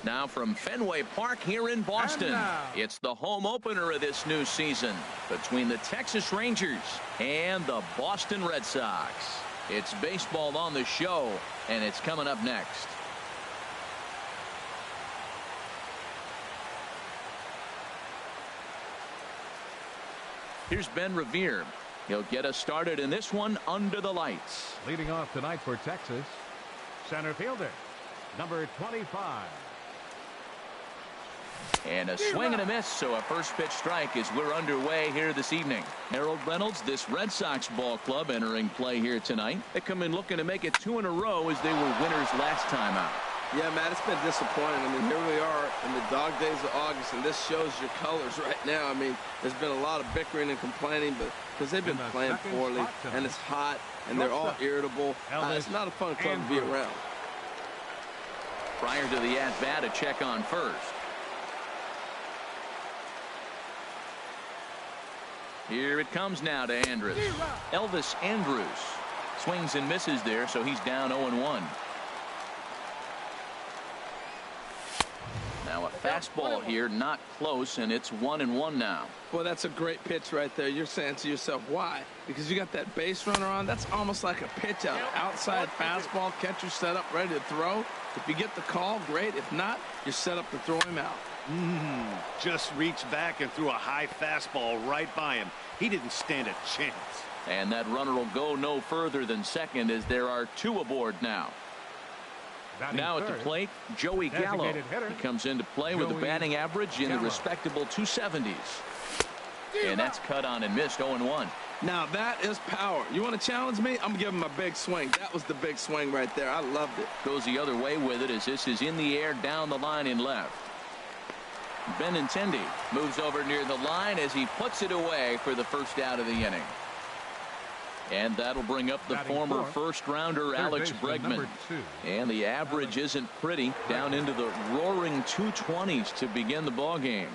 Now from Fenway Park here in Boston, it's the home opener of this new season between the Texas Rangers and the Boston Red Sox. It's baseball on the show, and it's coming up next. Here's Ben Revere. He'll get us started in this one under the lights. Leading off tonight for Texas, center fielder, number 25. And a swing and a miss, so a first pitch strike as we're underway here this evening. Harold Reynolds, this Red Sox ball club entering play here tonight. They come in looking to make it 2 in a row as they were winners last time out. Yeah, Matt, it's been disappointing. I mean, here we are in the dog days of August, and this shows your colors right now. I mean, there's been a lot of bickering and complaining, but because they've been playing poorly, and it's hot, and they're all irritable. It's not a fun club to be around. Prior to the at-bat, a check on first. Here it comes now to Andrus. Elvis Andrus swings and misses there, so he's down 0-1. Now a fastball here, not close, and it's 1-1 now. Well, that's a great pitch right there. You're saying to yourself, why? Because you got that base runner on. That's almost like a pitch out. Outside fastball, catcher set up, ready to throw. If you get the call, great. If not, you're set up to throw him out. Just reached back and threw a high fastball right by him. He didn't stand a chance. And that runner will go no further than second as there are 2 aboard now. Now at the plate, Joey Gallo. He comes into play with a batting average in the respectable 270s. And that's cut on and missed 0-1. Now that is power. You want to challenge me? I'm giving him a big swing. That was the big swing right there. I loved it. Goes the other way with it as this is in the air down the line in left. Benintendi moves over near the line as he puts it away for the first out of the inning. And that'll bring up the former first-rounder Alex Bregman. And the average isn't pretty, down into the roaring 220s to begin the ball game.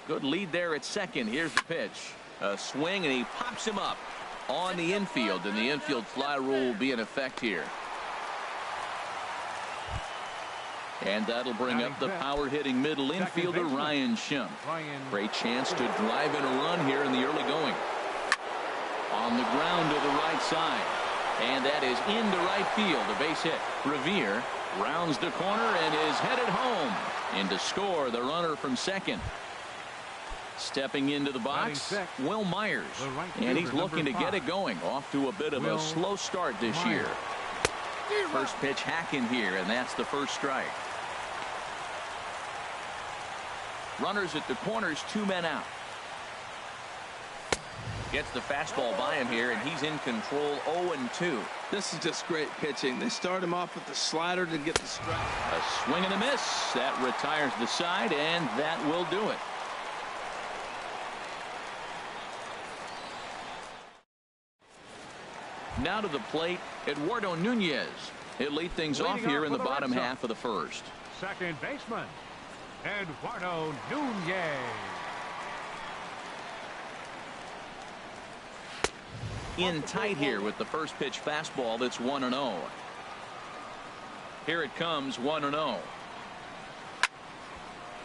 Good lead there at second. Here's the pitch. A swing, and he pops him up on the infield, and the infield fly rule will be in effect here. And that'll bring up the power-hitting middle infielder Ryan Schimpf. Great chance to drive in a run here in the early going. On the ground to the right side. And that is into right field. A base hit. Revere rounds the corner and is headed home. In to score the runner from second. Stepping into the box, Will Myers. And he's looking to get it going. Off to a bit of a slow start this year. First pitch hacking here, and that's the first strike. Runners at the corners, 2 men out. Gets the fastball by him here, and he's in control 0-2. This is just great pitching. They start him off with the slider to get the strike. A swing and a miss. That retires the side, and that will do it. Now to the plate, Eduardo Nunez. He'll lead things off here in the bottom half of the first. Second baseman, Eduardo Nunez. In tight here with the first pitch fastball that's 1-0. Here it comes, 1-0.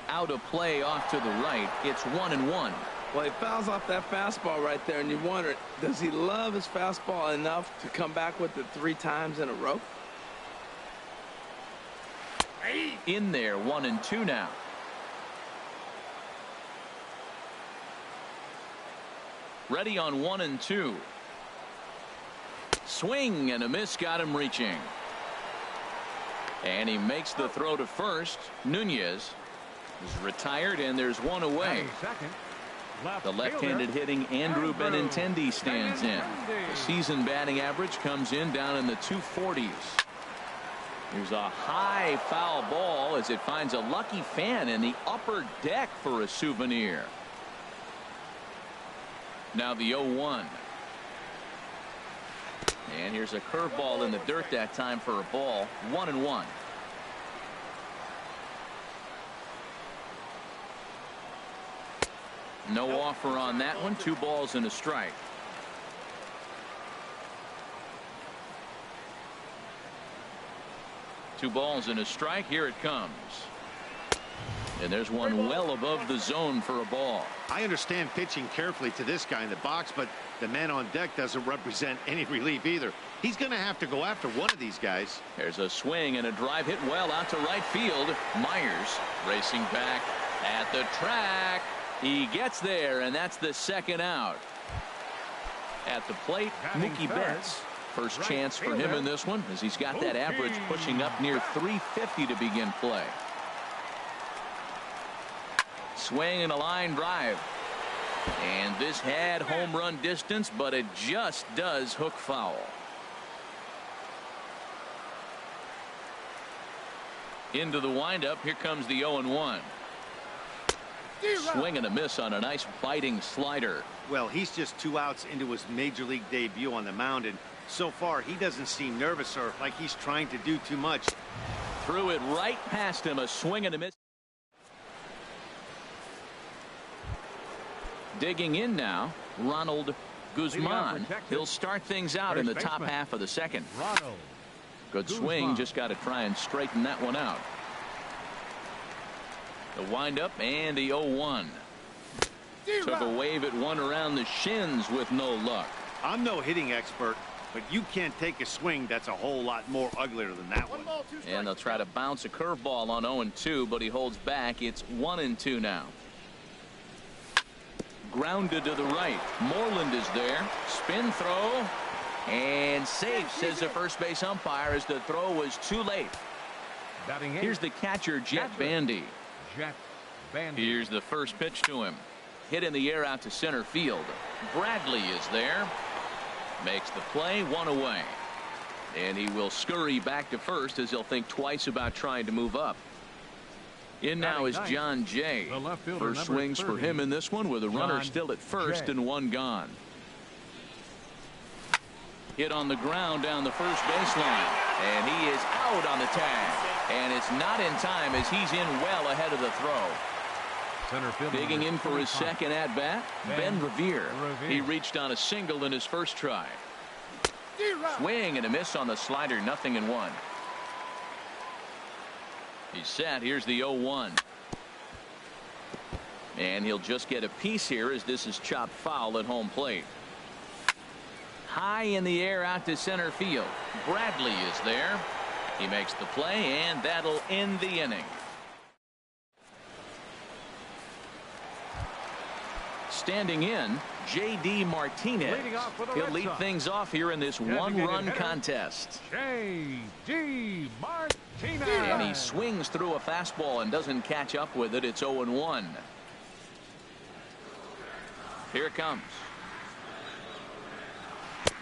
Out of play off to the right. It's 1-1. Well, he fouls off that fastball right there, and you wonder, does he love his fastball enough to come back with it 3 times in a row? In there, 1-2 now. Ready on 1-2. Swing and a miss, got him reaching. And he makes the throw to first. Nunez is retired, and there's 1 away. The left-handed hitting Andrew Benintendi stands in. The season batting average comes in down in the 240s. Here's a high foul ball as it finds a lucky fan in the upper deck for a souvenir. Now the 0-1. And here's a curveball in the dirt that time for a ball. 1-1. No offer on that one. 2 balls and a strike. 2 balls and a strike. Here it comes. And there's one well above the zone for a ball. I understand pitching carefully to this guy in the box, but the man on deck doesn't represent any relief either. He's going to have to go after one of these guys. There's a swing and a drive hit well out to right field. Myers racing back at the track. He gets there, and that's the 2nd out. At the plate, Mookie Betts. First chance for him in this one, as he's got that average pushing up near 350 to begin play. Swing and a line drive. And this had home run distance, but it just does hook foul. Into the windup. Here comes the 0-1. Swing and a miss on a nice biting slider. Well, he's just 2 outs into his major league debut on the mound, and so far he doesn't seem nervous or like he's trying to do too much. Threw it right past him. A swing and a miss. Digging in now, Ronald Guzman. He'll start things out in the top half of the 2nd. Good swing, just got to try and straighten that one out. The windup and the 0-1. Took a wave at one around the shins with no luck. I'm no hitting expert, but you can't take a swing that's a whole lot more uglier than that one. And they'll try to bounce a curveball on 0-2, but he holds back. It's 1-2 now. Grounded to the right. Moreland is there. Spin throw. And safe, says the first base umpire, as the throw was too late. Here's the catcher, Jet Bandy. Here's the first pitch to him. Hit in the air out to center field. Bradley is there. Makes the play, 1 away. And he will scurry back to first, as he'll think twice about trying to move up. In now is John Jay. First swings for him in this one, with a runner still at first and 1 gone. Hit on the ground down the first baseline, and he is out on the tag, and it's not in time, as he's in well ahead of the throw. Digging in for his 2nd at bat, Ben Revere. He reached on a single in his first try. Swing and a miss on the slider, 0-1. He's set. Here's the 0-1. And he'll just get a piece here, as this is chopped foul at home plate. High in the air out to center field. Bradley is there. He makes the play, and that'll end the inning. Standing in, J.D. Martinez. He'll lead things off here in this 1-run contest. J.D. Martinez. And he swings through a fastball and doesn't catch up with it. It's 0-1. Here it comes.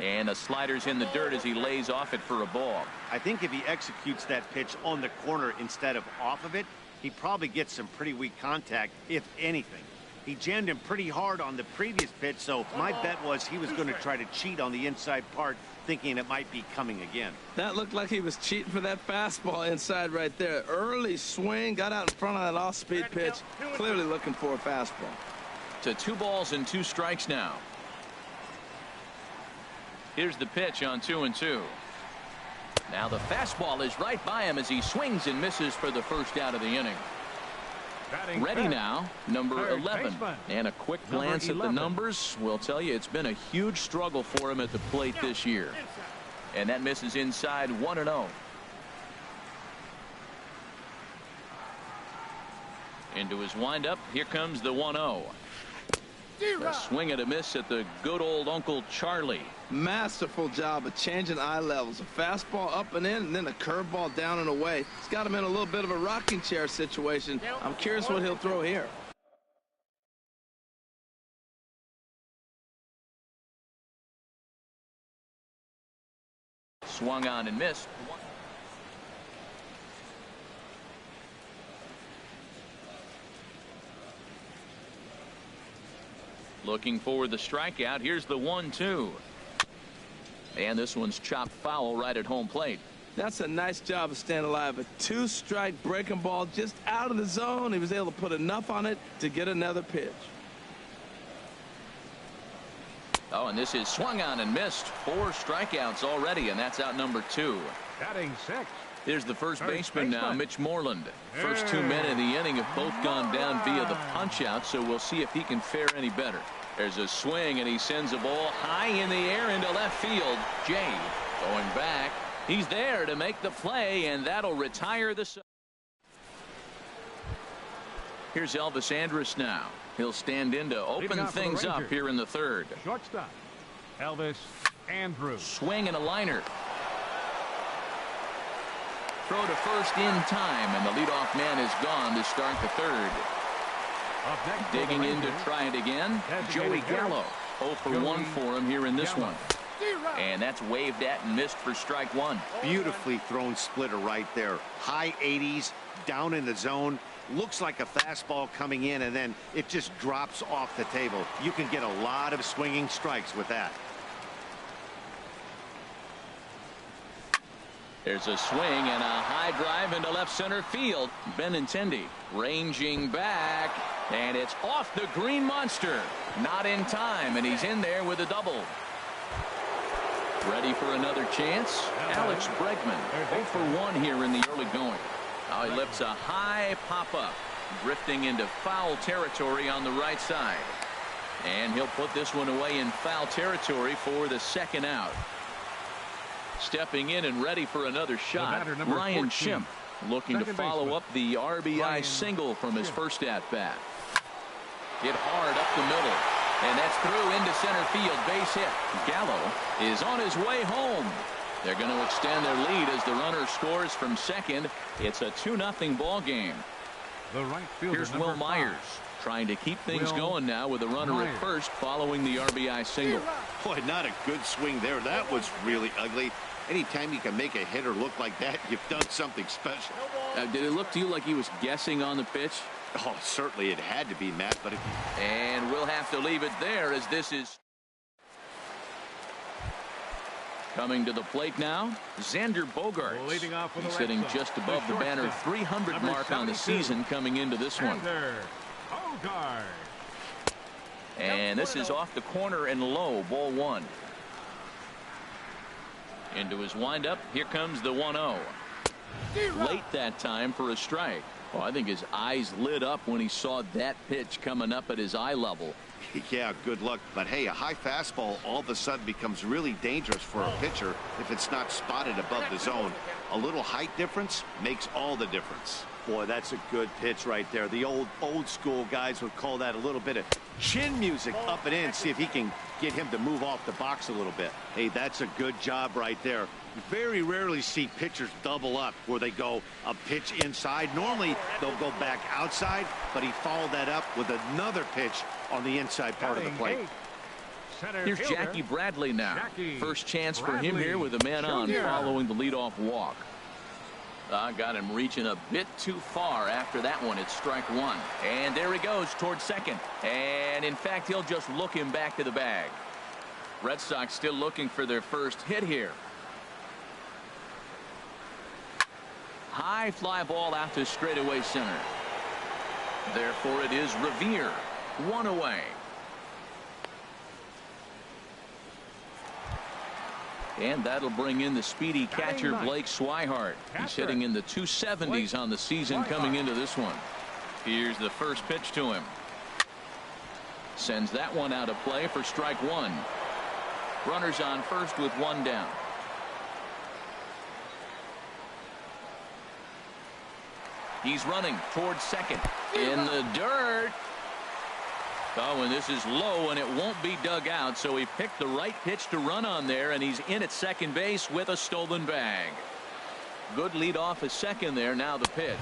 And the slider's in the dirt as he lays off it for a ball. I think if he executes that pitch on the corner instead of off of it, he probably gets some pretty weak contact, if anything. He jammed him pretty hard on the previous pitch, so my bet was he was going to try to cheat on the inside part, thinking it might be coming again. That looked like he was cheating for that fastball inside right there. Early swing, got out in front of that off-speed pitch, clearly looking for a fastball. To 2 balls and 2 strikes now. Here's the pitch on 2-2. Now the fastball is right by him as he swings and misses for the first out of the inning. Ready now, number 11. And a quick glance at the numbers will tell you it's been a huge struggle for him at the plate this year. And that misses inside, 1-0. Into his windup. Here comes the 1-0. A swing and a miss at the good old Uncle Charlie. Masterful job of changing eye levels. A fastball up and in, and then a curveball down and away. It's got him in a little bit of a rocking chair situation. I'm curious what he'll throw here. Swung on and missed. Looking for the strikeout. Here's the 1-2. And this one's chopped foul right at home plate. That's a nice job of staying alive. A 2-strike breaking ball just out of the zone. He was able to put enough on it to get another pitch. Oh, and this is swung on and missed. 4 strikeouts already, and that's out number 2. Batting 6. Here's the first baseman now, Mitch Moreland. First 2 men in the inning have both gone down via the punch-out, so we'll see if he can fare any better. There's a swing, and he sends a ball high in the air into left field. Jay going back. He's there to make the play, and that'll retire the... Here's Elvis Andrus now. He'll stand in to open things up here in the third. Shortstop, Elvis Andrus. Swing and a liner. Throw to first in time, and the leadoff man is gone to start the third. Digging in to try it again, Joey Gallo. 0 for 1 for him here in this one. And that's waved at and missed for strike one. Beautifully thrown splitter right there. High 80s, down in the zone. Looks like a fastball coming in, and then it just drops off the table. You can get a lot of swinging strikes with that. There's a swing and a high drive into left center field. Benintendi ranging back, and it's off the green monster. Not in time, and he's in there with a double. Ready for another chance? Alex Bregman, 0 for 1 here in the early going. Now he lifts a high pop-up, drifting into foul territory on the right side. And he'll put this one away in foul territory for the second out. Stepping in and ready for another shot, Ryan Schimpf, looking to follow up the RBI single from his first at-bat. Hit hard up the middle, and that's through into center field, base hit. Gallo is on his way home. They're going to extend their lead as the runner scores from second. It's a 2-0 ball game. Here's Will Myers trying to keep things going now with a runner at first following the RBI single. Boy, not a good swing there. That was really ugly. Anytime you can make a hitter look like that, you've done something special. Did it look to you like he was guessing on the pitch? Oh, certainly it had to be, Matt. But and we'll have to leave it there as this is coming to the plate now. Xander Bogaerts. He's sitting just above the banner 300 mark on the season coming into this one. And this is off the corner and low, ball one. Into his windup. Here comes the 1-0. Late that time for a strike. Well, I think his eyes lit up when he saw that pitch coming up at his eye level. Yeah, good luck. But hey, a high fastball all of a sudden becomes really dangerous for a pitcher if it's not spotted above the zone. A little height difference makes all the difference. Boy, that's a good pitch right there. The old school guys would call that a little bit of chin music up and in. See if he can get him to move off the box a little bit. Hey, that's a good job right there. You very rarely see pitchers double up where they go a pitch inside. Normally they'll go back outside, but he followed that up with another pitch on the inside part of the plate. Here's Jackie Bradley now. First chance for him here with a man on following the leadoff walk. Got him reaching a bit too far after that one. It's strike one. And there he goes towards second. And in fact, he'll just look him back to the bag. Red Sox still looking for their first hit here. High fly ball out to straightaway center. Therefore, it is Revere. One away. And that'll bring in the speedy catcher Blake Swihart. He's hitting in the 270s on the season coming into this one. Here's the first pitch to him. Sends that one out of play for strike one. Runners on first with one down. He's running towards second. In the dirt. Oh, and this is low, and it won't be dug out, so he picked the right pitch to run on there, and he's in at second base with a stolen bag. Good lead off at second there. Now the pitch.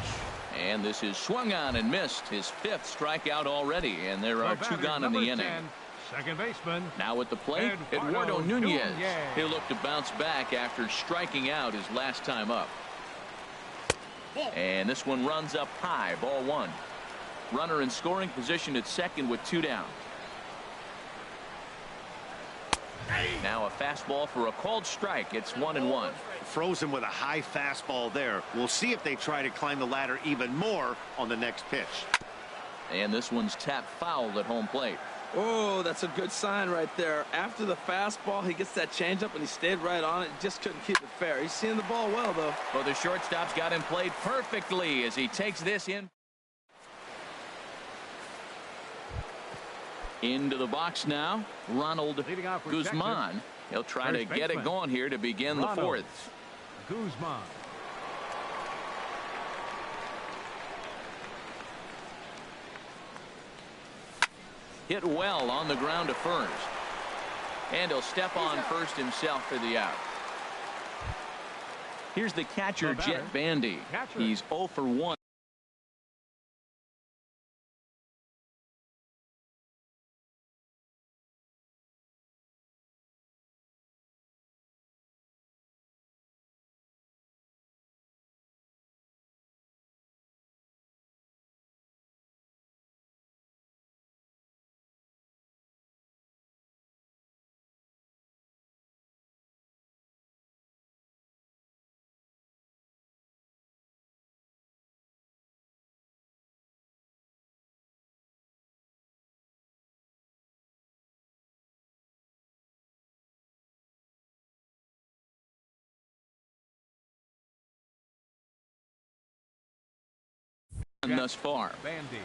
And this is swung on and missed. His fifth strikeout already, and there are two gone in the inning. Second baseman. Now at the plate, Eduardo Nunez. He'll look to bounce back after striking out his last time up. And this one runs up high, ball one. Runner in scoring position at second with two down. Now a fastball for a called strike. It's 1-1. Frozen with a high fastball there. We'll see if they try to climb the ladder even more on the next pitch. And this one's tapped foul at home plate. Oh, that's a good sign right there. After the fastball, he gets that changeup, and he stayed right on it. Just couldn't keep it fair. He's seeing the ball well, though. Well, the shortstop's got him played perfectly as he takes this in. Into the box now, Ronald Guzman. He'll try to get it going here to begin the fourth. Guzman. Hit well on the ground to first. And he'll step on first himself for the out. Here's the catcher, Jet Bandy. He's 0 for 1. Thus far. Bandy.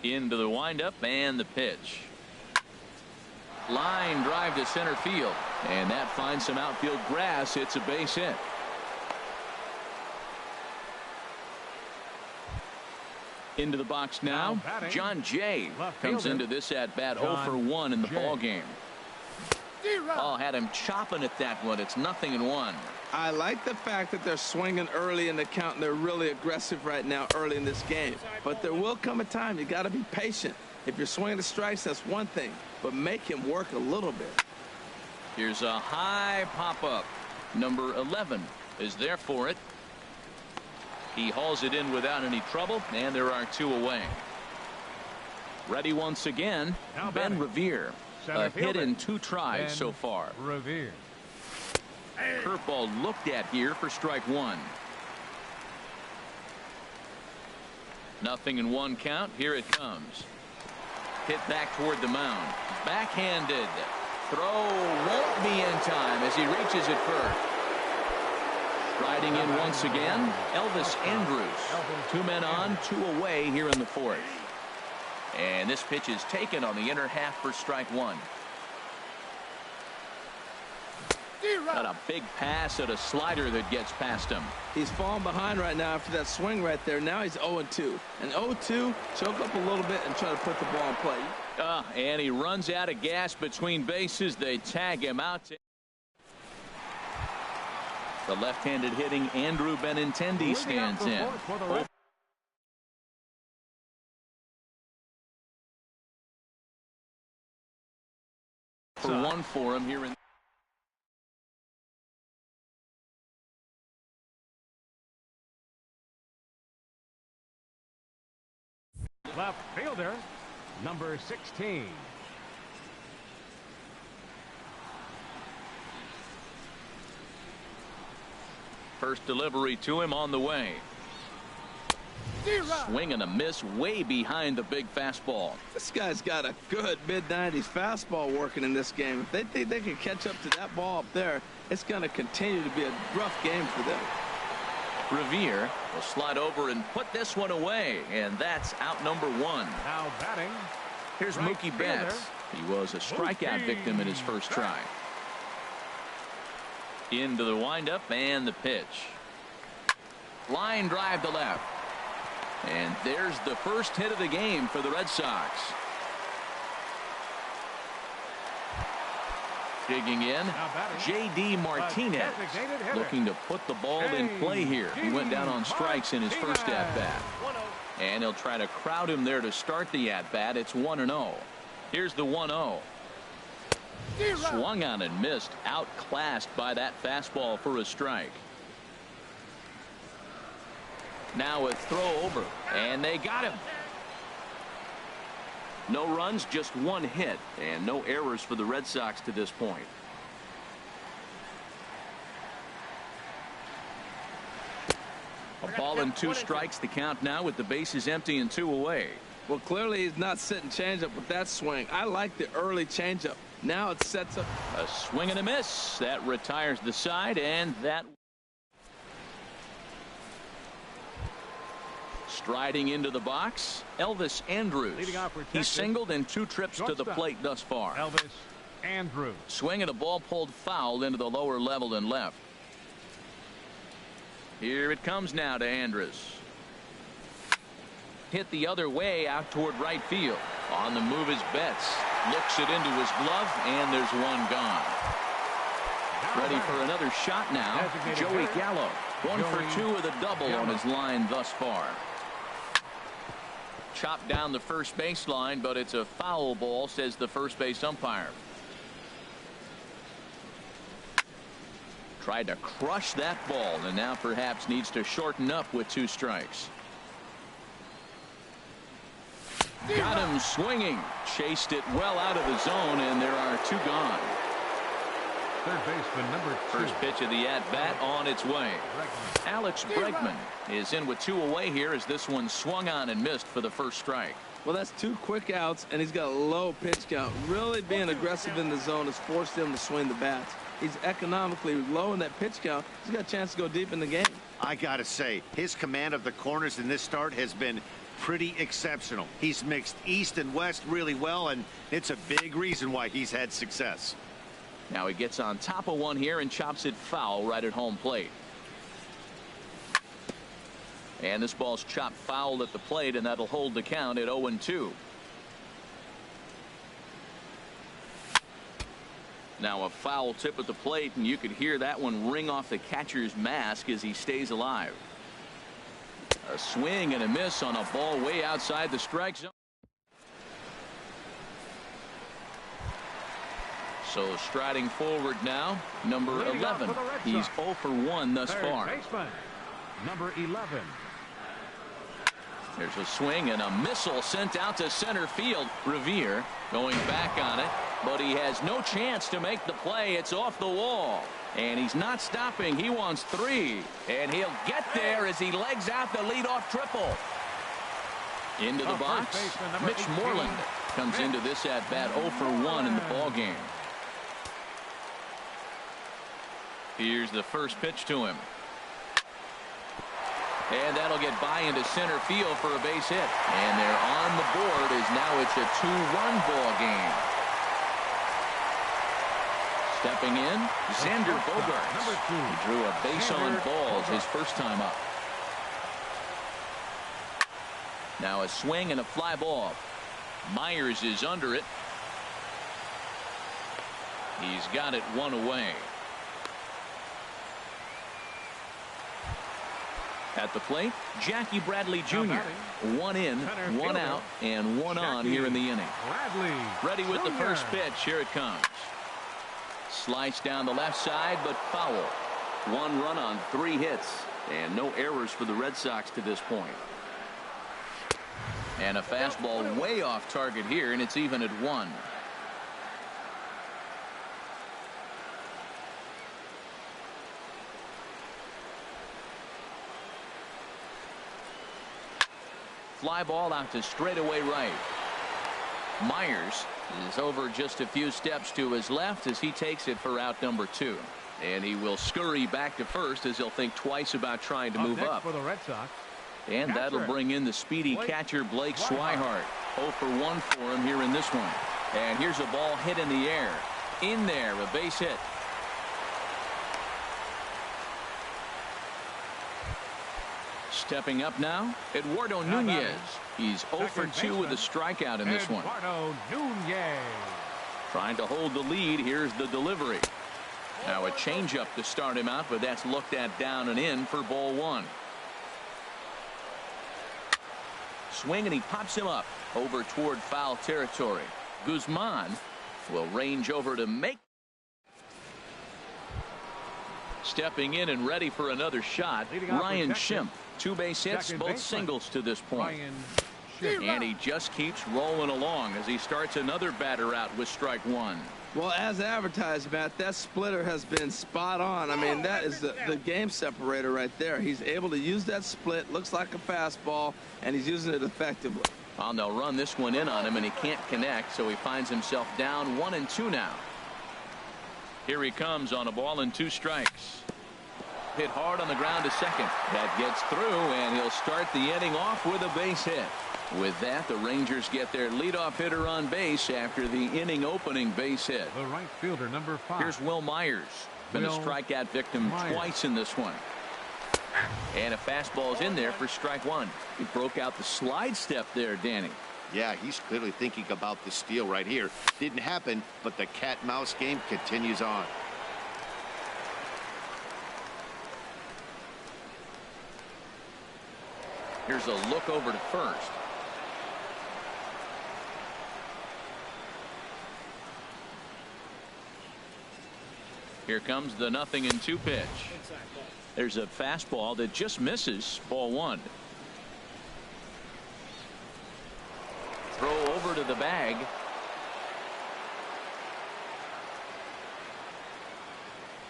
Into the windup and the pitch. Line drive to center field, and that finds some outfield grass. It's a base hit. Into the box now, John Jay comes into this at bat 0 for 1 in the ball game. Oh, had him chopping at that one. It's 0-1. I like the fact that they're swinging early in the count, and they're really aggressive right now early in this game. But there will come a time you got to be patient. If you're swinging the strikes, that's one thing, but make him work a little bit. Here's a high pop-up. Number 11 is there for it. He hauls it in without any trouble, and there are 2 away. Ready once again, Ben Revere. A hit in 2 tries so far. Revere. Curveball looked at here for strike 1. 0-1 count. Here it comes. Hit back toward the mound. Backhanded. Throw won't be in time as he reaches it first. Riding in once again, Elvis Andrus. 2 men on, 2 away here in the fourth. And this pitch is taken on the inner half for strike 1. Got a big pass at a slider that gets past him. He's falling behind right now after that swing right there. Now he's 0-2. And 0-2, choke up a little bit and try to put the ball in play. And he runs out of gas between bases. They tag him out. The left-handed hitting Andrew Benintendi stands in. For 1 for him here in left fielder number 16. First delivery to him on the way. Swing and a miss way behind the big fastball. This guy's got a good mid-90s fastball working in this game. If they think they can catch up to that ball up there, it's going to continue to be a rough game for them. Revere will slide over and put this one away, and that's out number 1. Now batting. Here's Mookie Betts. He was a strikeout victim in his first try. Into the windup and the pitch. Line drive to left. And there's the first hit of the game for the Red Sox. Digging in, J.D. Martinez looking to put the ball in play here. He went down on strikes in his first at-bat. And he'll try to crowd him there to start the at-bat. It's 1-0. Here's the 1-0. Swung on and missed, outclassed by that fastball for a strike. Now a throw over, and they got him. No runs, just 1 hit, and no errors for the Red Sox to this point. A ball and 2 strikes, the count now with the bases empty and 2 away. Well, clearly he's not sitting changeup with that swing. I like the early changeup. Now it sets up a swing and a miss that retires the side, and that striding into the box, Elvis Andrus. He singled in 2 trips to the plate thus far. Elvis Andrus. Swing and a ball pulled foul into the lower level and left. Here it comes now to Andrus. Hit the other way out toward right field. On the move is Betts. Looks it into his glove, and there's one gone. Ready for another shot now. Joey Gallo. 1 for 2 with a double on his line thus far. Chopped down the first baseline, but it's a foul ball, says the first base umpire. Tried to crush that ball, and now perhaps needs to shorten up with 2 strikes. Got him swinging. Chased it well out of the zone, and there are 2 gone. Third baseman number 2. First pitch of the at-bat on its way. Alex Bregman is in with 2 away here as this one swung on and missed for the first strike. Well, that's 2 quick outs, and he's got a low pitch count. Really being aggressive in the zone has forced him to swing the bats. He's economically low in that pitch count. He's got a chance to go deep in the game. I gotta say, his command of the corners in this start has been pretty exceptional. He's mixed east and west really well, and it's a big reason why he's had success. Now he gets on top of one here and chops it foul right at home plate. And this ball's chopped foul at the plate, and that'll hold the count at 0-2. Now a foul tip at the plate, and you could hear that one ring off the catcher's mask as he stays alive. A swing and a miss on a ball way outside the strike zone. So striding forward now, number 11. He's 0 for 1 thus far. Baseman, number 11. There's a swing and a missile sent out to center field. Revere going back on it, but he has no chance to make the play. It's off the wall, and he's not stopping. He wants 3, and he'll get there as he legs out the leadoff triple. Into the box, Mitch Moreland comes into this at-bat 0 for 1 in the ball game. Here's the first pitch to him. And that'll get by into center field for a base hit. And they're on the board as now it's a 2-run ball game. Stepping in, Xander Bogaerts. He drew a base on balls his first time up. Now a swing and a fly ball. Myers is under it. He's got it 1 away. At the plate, Jackie Bradley Jr. 1 in, 1 out, and 1 on here in the inning. Ready with the first pitch. Here it comes. Slice down the left side, but foul. 1 run on 3 hits, and no errors for the Red Sox to this point. And a fastball way off target here, and it's even at 1. Fly ball out to straightaway right. Myers is over just a few steps to his left as he takes it for out number 2. And he will scurry back to first as he'll think twice about trying to move up. For the Red Sox. And that'll bring in the speedy catcher Blake Swihart. 0 for 1 for him here in this one. And here's a ball hit in the air. In there, a base hit. Stepping up now, Eduardo Nunez. He's 0 for 2 with a strikeout in this one. Eduardo Nunez. Trying to hold the lead. Here's the delivery. Now a changeup to start him out, but that's looked at down and in for ball 1. Swing, and he pops him up over toward foul territory. Guzman will range over to make. Stepping in and ready for another shot, Ryan Schimpf. 2 base hits, both singles to this point. And he just keeps rolling along as he starts another batter out with strike 1. Well, as advertised, Matt, that splitter has been spot on. I mean, that is the game separator right there. He's able to use that split, looks like a fastball, and he's using it effectively. Well, they'll run this one in on him, and he can't connect, so he finds himself down 1-2 now. Here he comes on a ball and 2 strikes. Hit hard on the ground to second. That gets through, and he'll start the inning off with a base hit. With that, the Rangers get their leadoff hitter on base after the inning opening base hit. The right fielder, number 5. Here's Will Myers. Been a strikeout victim twice in this one. And a fastball's in there for strike 1. He broke out the slide step there, Danny. Yeah, he's clearly thinking about the steal right here. Didn't happen, but the cat-mouse game continues on. Here's a look over to first. Here comes the 0-2 pitch. There's a fastball that just misses. Ball 1. Throw over to the bag.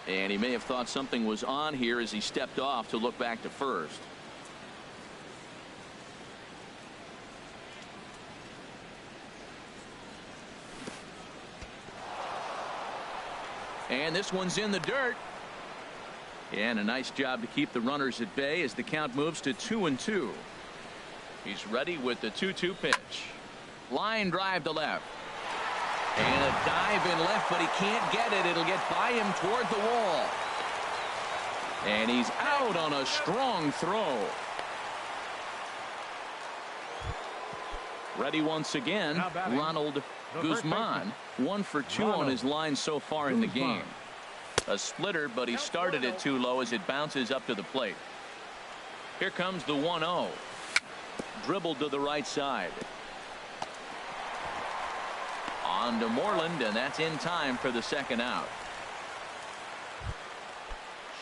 And he may have thought something was on here as he stepped off to look back to first. And this one's in the dirt. And a nice job to keep the runners at bay as the count moves to 2-2. He's ready with the 2-2 pitch. Line drive to left. And a dive in left, but he can't get it. It'll get by him toward the wall. And he's out on a strong throw. Ready once again, Ronald Guzman. 1 for 2 on his line so far in the game. A splitter, but he started it too low as it bounces up to the plate. Here comes the 1-0. Dribbled to the right side. On to Moreland, and that's in time for the second out.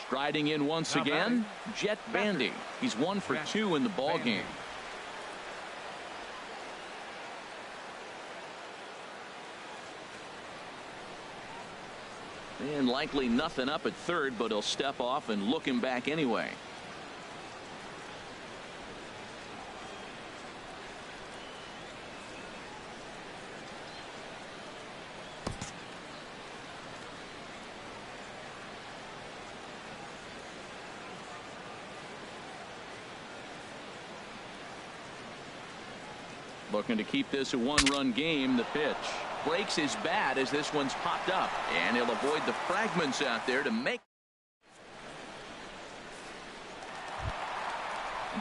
Striding in once again, Jet Bandy. He's 1 for 2 in the ball game. And likely nothing up at third, but he'll step off and look him back anyway. Looking to keep this a 1-run game. The pitch breaks his bat as this one's popped up, and he'll avoid the fragments out there to make.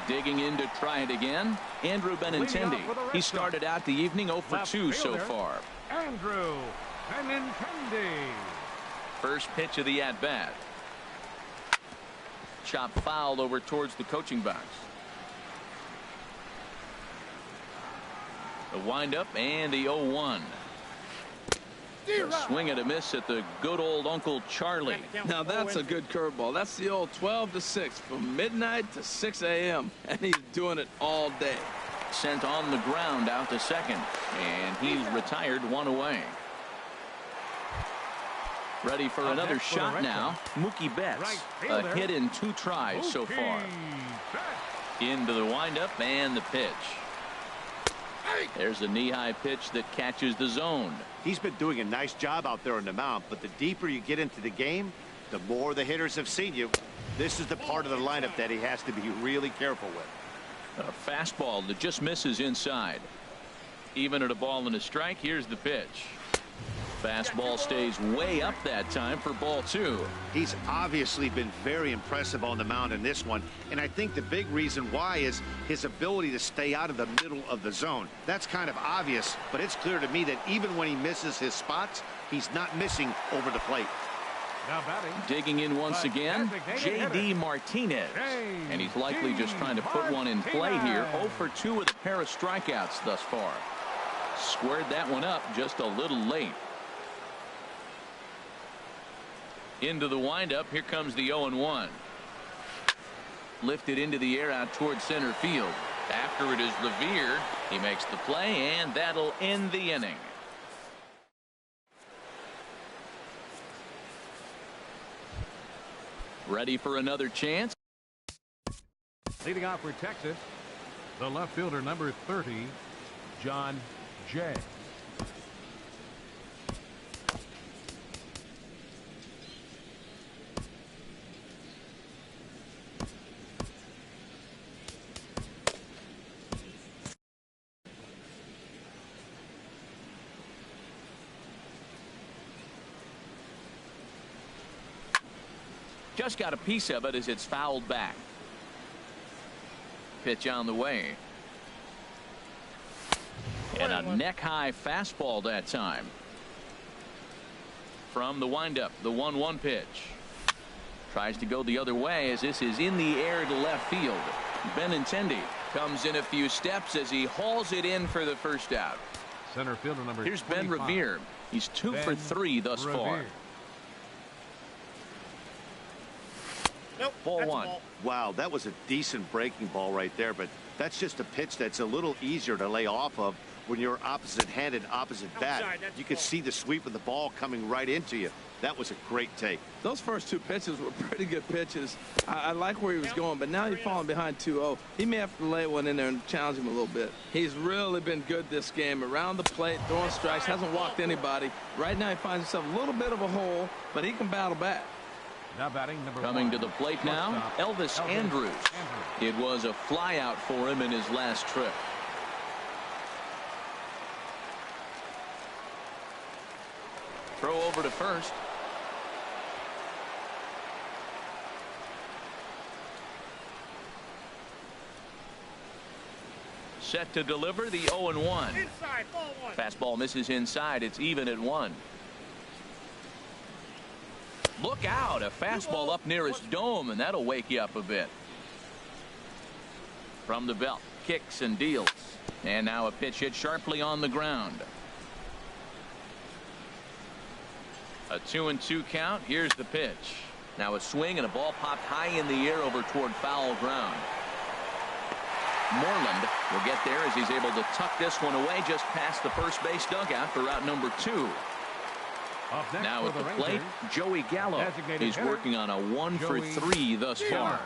Digging in to try it again, Andrew Benintendi. He started out the evening 0 for 2 so far. Andrew Benintendi. First pitch of the at-bat. Chop foul over towards the coaching box. The windup and the 0-1. A swing and a miss at the good old Uncle Charlie. Now that's a good curveball. That's the old 12 to 6 from midnight to 6 a.m. and he's doing it all day. Sent on the ground out to second, and he's retired 1 away. Ready for another shot now. Mookie Betts, a hit in 2 tries so far. Into the windup and the pitch. There's a knee-high pitch that catches the zone. He's been doing a nice job out there on the mound, but the deeper you get into the game, the more the hitters have seen you. This is the part of the lineup that he has to be really careful with. A fastball that just misses inside. Even at a ball and a strike, here's the pitch. Fastball stays way up that time for ball 2. He's obviously been very impressive on the mound in this one, and I think the big reason why is his ability to stay out of the middle of the zone. That's kind of obvious, but it's clear to me that even when he misses his spots, he's not missing over the plate. Now batting. Digging in once again, J.D. Martinez. And he's likely just trying to put one in play here. 0 for 2 with a pair of strikeouts thus far. Squared that one up just a little late. Into the windup. Here comes the 0-1. Lifted into the air out towards center field. After it is revered, he makes the play, and that'll end the inning. Ready for another chance. Leading off for Texas, the left fielder, number 30, John Jay. Just got a piece of it as it's fouled back. Pitch on the way. And a neck-high fastball that time. From the windup, the 1-1 pitch. Tries to go the other way as this is in the air to left field. Benintendi comes in a few steps as he hauls it in for the first out. Center fielder number Here's 25. Ben Revere. He's 2 for 3 thus far. Nope, ball one. Wow, that was a decent breaking ball right there, but that's just a pitch that's a little easier to lay off of when you're opposite-handed, opposite bat. You could see the sweep of the ball coming right into you. That was a great take. Those first 2 pitches were pretty good pitches. I like where he was going, but now he's falling behind 2-0. He may have to lay one in there and challenge him a little bit. He's really been good this game. Around the plate, throwing strikes, hasn't walked anybody. Right now he finds himself a little bit of a hole, but he can battle back. Now batting number Coming 1. to the plate now, Elvis Andrus. It was a flyout for him in his last trip. Throw over to first. Set to deliver the 0-1. Inside, ball 1. Fastball misses inside. It's even at 1. Look out, a fastball up near his dome, and that'll wake you up a bit. From the belt, kicks and deals. And now a pitch hit sharply on the ground. A 2-2 count. Here's the pitch. Now a swing and a ball popped high in the air over toward foul ground. Moreland will get there as he's able to tuck this one away just past the first base dugout for out number 2. Now at the plate, Joey Gallo. He's working on a 1 for 3 thus far.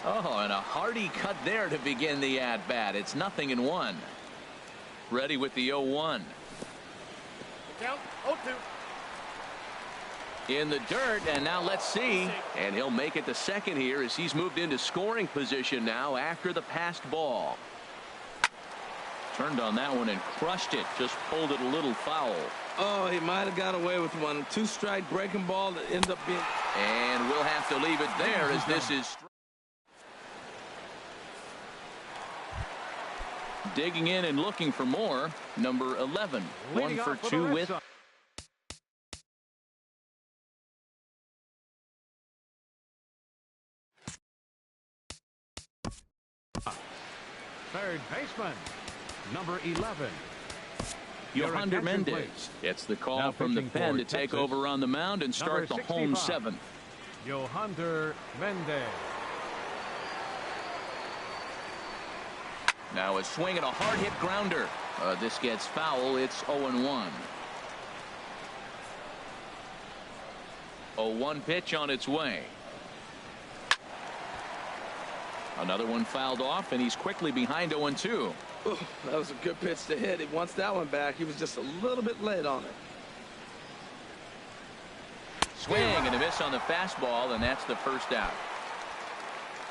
Oh, and a hearty cut there to begin the at-bat. It's 0-1. Ready with the 0-1. Count 0-2. In the dirt, and now let's see. And he'll make it to second here as he's moved into scoring position now after the passed ball. Turned on that one and crushed it. Just pulled it a little foul. Oh, he might have got away with one. 2-strike breaking ball that ends up being. And we'll have to leave it there as this is. Digging in and looking for more. Number 11. 1 for 2 with. Third baseman, number 11. Yohander Mendez gets the call Now from the pitching pen for to take Texas, over on the mound and start the home 7th. Yohander Mendez. Now a swing and a hard hit grounder. This gets foul. It's 0-1. 0-1 pitch on its way. Another one fouled off, and he's quickly behind 0-2. Ooh, that was a good pitch to hit. He wants that one back. He was just a little bit late on it. Swing and a miss on the fastball, and that's the first out.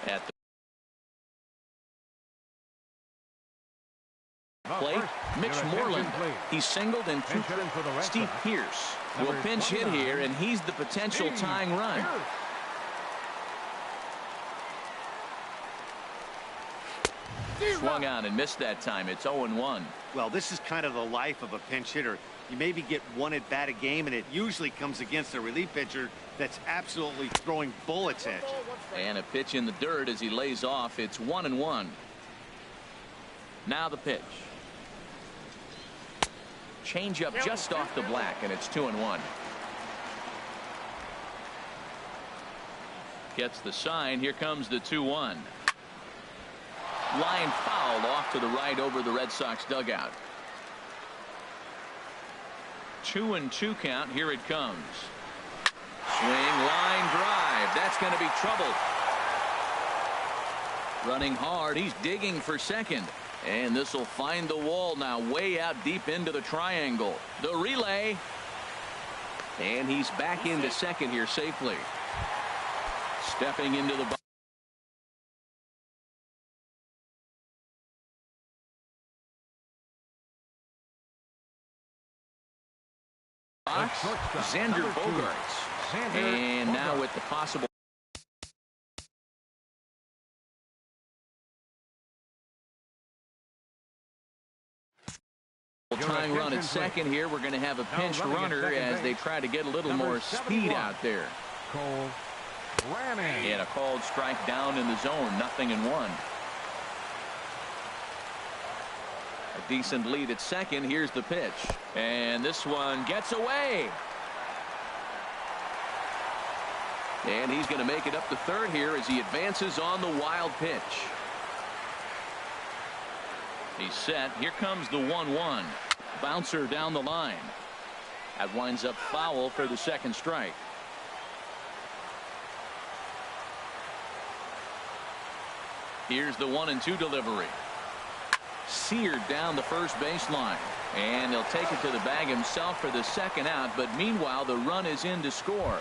At the plate, Mitch Moreland. He's singled and Steve Pierce will pinch hit here, and he's the potential tying run. Swung on and missed that time. It's 0-1. Well, this is kind of the life of a pinch hitter. You maybe get one at bat a game, and it usually comes against a relief pitcher that's absolutely throwing bullets at you. And a pitch in the dirt as he lays off. It's 1-1. Now the pitch. Change up just off the black, and it's 2-1. Gets the sign. Here comes the 2-1. Line foul off to the right over the Red Sox dugout. 2-2 count. Here it comes. Swing, line drive. drive. That's going to be trouble. Running hard. He's digging for second. And this will find the wall now, way out deep into the triangle. The relay. And he's back into second here safely. Stepping into the box. Xander Bogaerts. And now with the possible. Tying run at second here. We're going to have a pinch runner as they try to get a little more speed out there. And a called strike down in the zone. 0-1. A decent lead at second. Here's the pitch. And this one gets away. And he's going to make it up to third here as he advances on the wild pitch. He's set. Here comes the 1-1. Bouncer down the line. That winds up foul for the second strike. Here's the 1-2 delivery. Seared down the first baseline. And he'll take it to the bag himself for the second out. But meanwhile, the run is in to score.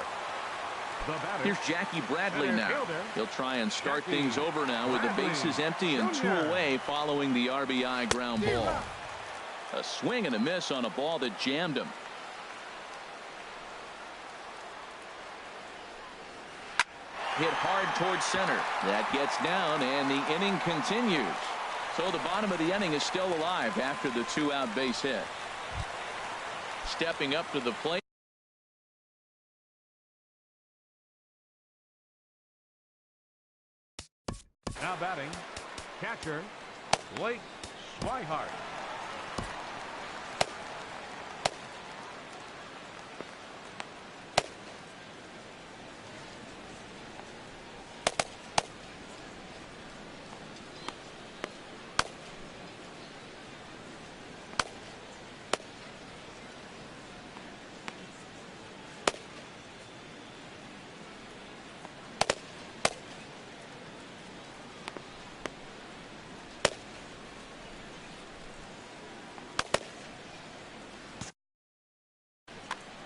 Here's Jackie Bradley now. He'll try and start things over now with the bases empty and 2 away following the RBI ground ball. A swing and a miss on a ball that jammed him. Hit hard towards center. That gets down and the inning continues. So the bottom of the inning is still alive after the 2-out base hit. Stepping up to the plate. Now batting, catcher, Blake Swihart.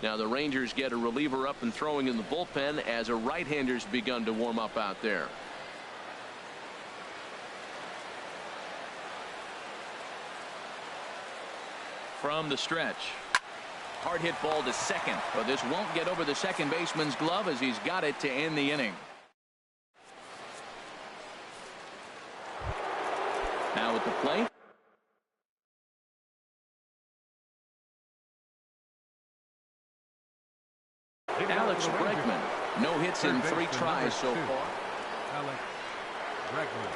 Now the Rangers get a reliever up and throwing in the bullpen as a right-hander's begun to warm up out there. From the stretch. Hard hit ball to second. But this won't get over the second baseman's glove as he's got it to end the inning. Now at the plate. Alex Bregman. No hits in 3 tries so far. Alex Bregman.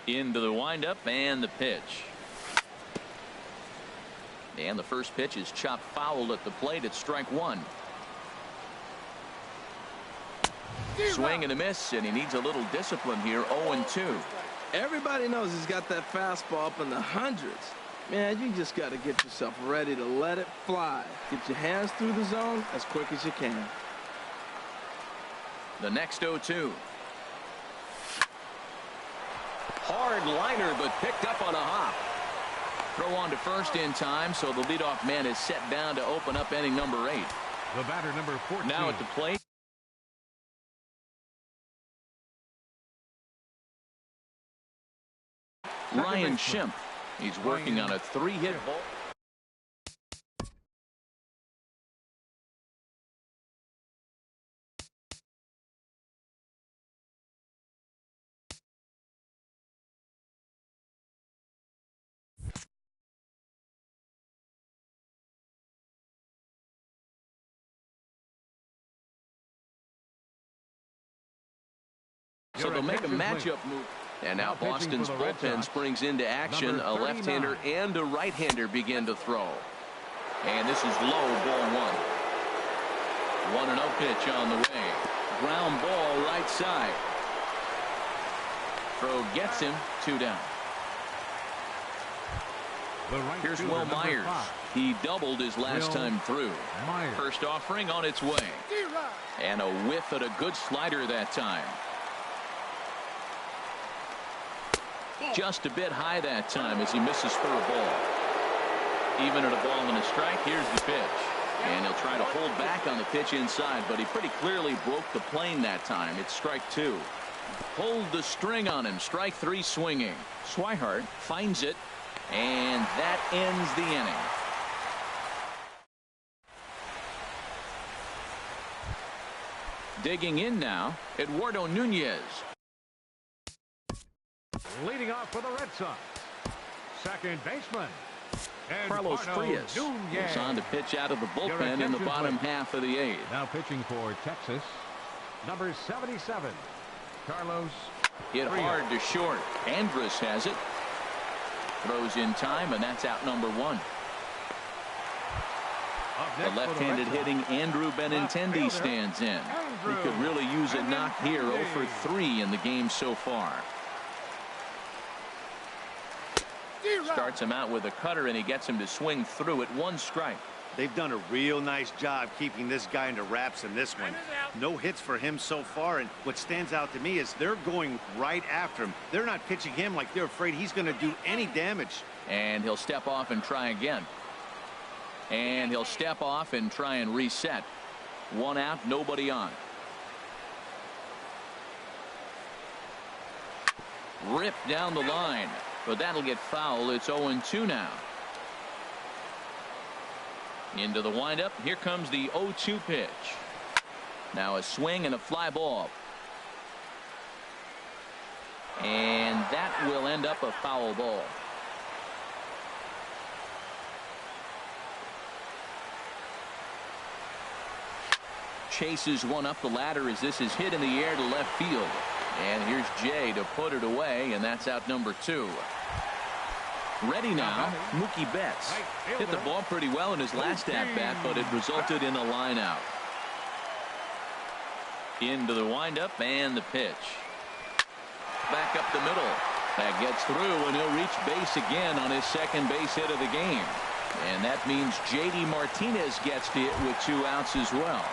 Into the windup and the pitch. And the first pitch is chopped foul at the plate at strike 1. Swing and a miss, and he needs a little discipline here. 0-2. Everybody knows he's got that fastball up in the hundreds. Man, you just got to get yourself ready to let it fly. Get your hands through the zone as quick as you can. The next 0-2. Hard liner, but picked up on a hop. Throw on to first in time, so the leadoff man is set down to open up inning number 8. The batter number 14. Now at the plate. Ryan Schimpf. He's working on a 3-hit ball. So they'll make a matchup move. And now Boston's bullpen springs into action. A left-hander and a right-hander begin to throw. And this is low, ball 1. 1-0 pitch on the way. Ground ball right side. Throw gets him. 2 down. Here's Will Myers. He doubled his last time through. First offering on its way. And a whiff at a good slider that time. Just a bit high that time as he misses for a ball. Even at a ball and a strike, here's the pitch. And he'll try to hold back on the pitch inside, but he pretty clearly broke the plane that time. It's strike 2. Pulled the string on him. Strike 3 swinging. Swihart finds it, and that ends the inning. Digging in now, Eduardo Nunez. Leading off for the Red Sox, second baseman Carlos Frias moves on to pitch out of the bullpen in the bottom half of the 8th. Now pitching for Texas, number 77, Carlos hit Frias. hard to short. Andrus has it. Throws in time, and that's out number 1. The left-handed hitting Andrew Benintendi stands in. He could really use a knock here. 0 for 3 in the game so far. Starts him out with a cutter, and he gets him to swing through it. 1 strike. They've done a real nice job keeping this guy into wraps in this one. No hits for him so far, and what stands out to me is they're going right after him. They're not pitching him like they're afraid he's going to do any damage. And he'll step off and try again. And he'll step off and try and reset. 1 out, nobody on. Ripped down the line, but that'll get foul. It's 0-2 now. Into the windup. Here comes the 0-2 pitch. Now a swing and a fly ball. And that will end up a foul ball. Chases one up the ladder as this is hit in the air to left field. And here's Jay to put it away, and that's out number 2. Ready now, Mookie Betts. Hit the ball pretty well in his last at-bat, but it resulted in a line out. Into the windup and the pitch. Back up the middle. That gets through, and he'll reach base again on his second base hit of the game. And that means J.D. Martinez gets to it with 2 outs as well.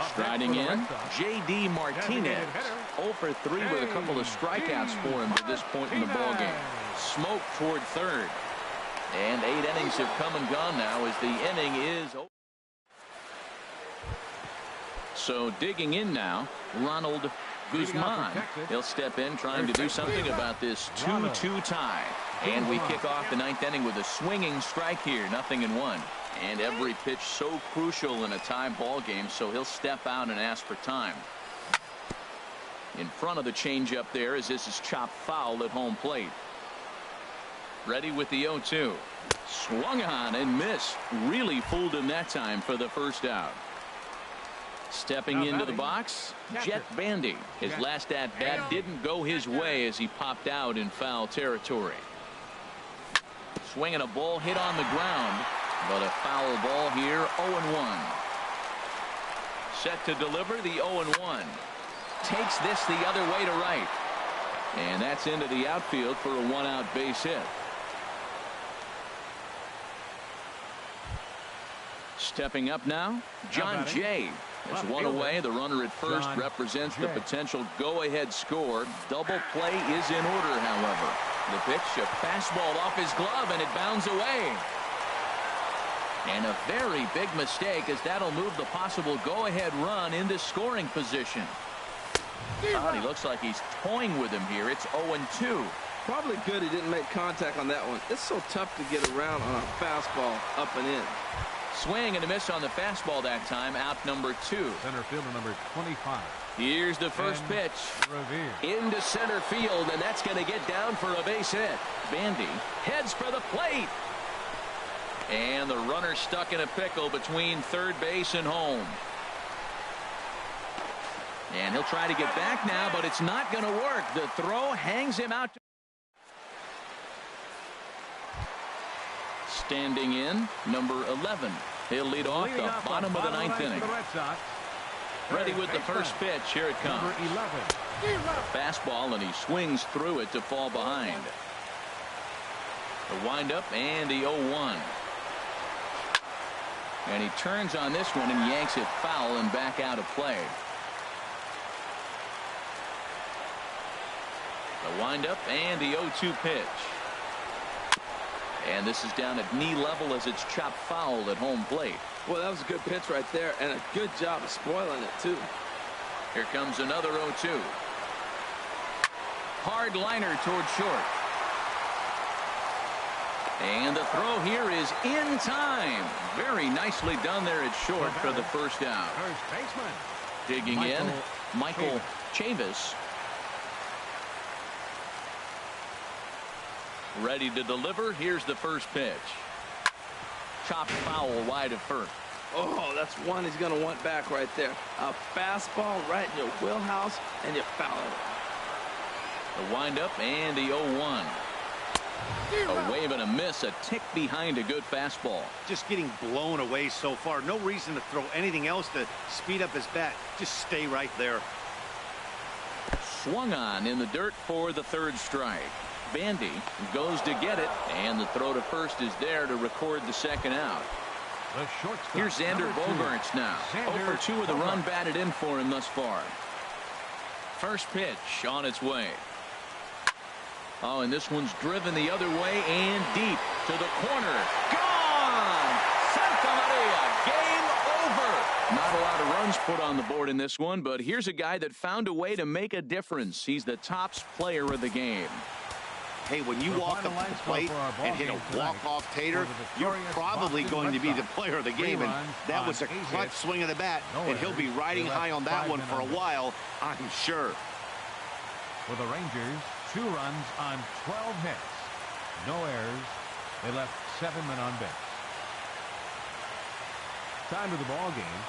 Striding in, J.D. Martinez. 0 for 3 with a couple of strikeouts for him to this point in the ballgame. Smoke toward third. And 8 innings have come and gone now as the inning is over. So digging in now, Ronald Guzman. He'll step in trying to do something about this 2-2 tie. And we kick off the 9th inning with a swinging strike here. 0-1. And every pitch so crucial in a tie ball game, so he'll step out and ask for time. In front of the changeup there as this is chopped foul at home plate. Ready with the 0-2. Swung on and missed. Really fooled him that time for the first out. Stepping into the box, Jet Bandy. His last at-bat didn't go his way as he popped out in foul territory. Swinging a ball hit on the ground. But a foul ball here, 0-1. Set to deliver the 0-1. Takes this the other way to right. And that's into the outfield for a 1-out base hit. Stepping up now, John Jay. As one away, the runner at first represents the potential go-ahead score. Double play is in order, however. The pitch, a fastball off his glove, and it bounds away. And a very big mistake as that'll move the possible go-ahead run into scoring position. Oh, he looks like he's toying with him here. It's 0-2. Probably good he didn't make contact on that one. It's so tough to get around on a fastball up and in. Swing and a miss on the fastball that time. Out number 2. Center fielder number 25. Here's the first pitch. Into center field, and that's going to get down for a base hit. Bandy heads for the plate. And the runner stuck in a pickle between third base and home. And he'll try to get back now, but it's not going to work. The throw hangs him out. Standing in, number 11. He'll lead off the bottom of the 9th inning. Ready with the first pitch. Here it comes. Fastball, and he swings through it to fall behind. The windup and the 0-1. And he turns on this one and yanks it foul and back out of play. The windup and the 0-2 pitch. And this is down at knee level as it's chopped foul at home plate. Well, that was a good pitch right there, and a good job of spoiling it, too. Here comes another 0-2. Hard liner toward short. And the throw here is in time. Very nicely done there at short for the first out. First baseman. Digging in, Michael Chavis. Ready to deliver. Here's the first pitch. Chopped foul wide of first. Oh, that's one he's going to want back right there. A fastball right in your wheelhouse, and you foul it. The windup and the 0-1. A wave and a miss, a tick behind a good fastball. Just getting blown away so far. No reason to throw anything else to speed up his bat. Just stay right there. Swung on in the dirt for the third strike. Bandy goes to get it, and the throw to first is there to record the second out. Here's Xander Bogaerts now. 0 for 2 with a run batted in for him thus far. First pitch on its way. Oh, and this one's driven the other way and deep to the corner. Gone! Santa Maria, game over. Not a lot of runs put on the board in this one, but here's a guy that found a way to make a difference. He's the tops player of the game. Hey, when you walk up to the plate and hit a walk-off tater, you're probably going to be the player of the game, and that was a clutch swing of the bat, and he'll be riding high on that one for a while, I'm sure. For the Rangers, 2 runs on 12 hits. No errors. They left 7 men on base. Time of the ball game,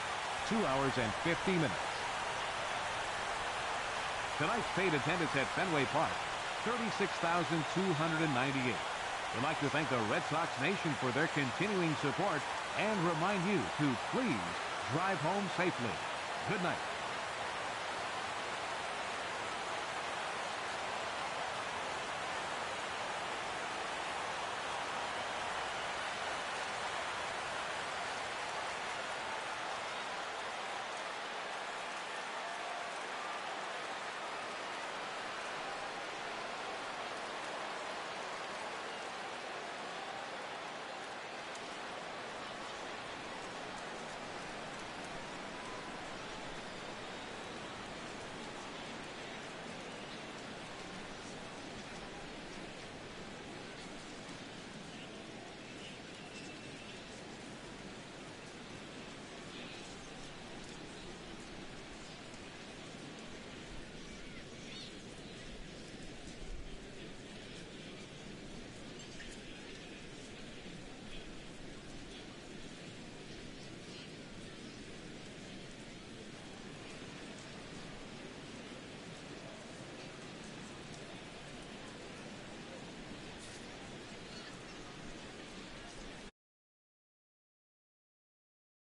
2 hours and 50 minutes. Tonight's paid attendance at Fenway Park, 36,298. We'd like to thank the Red Sox Nation for their continuing support and remind you to please drive home safely. Good night.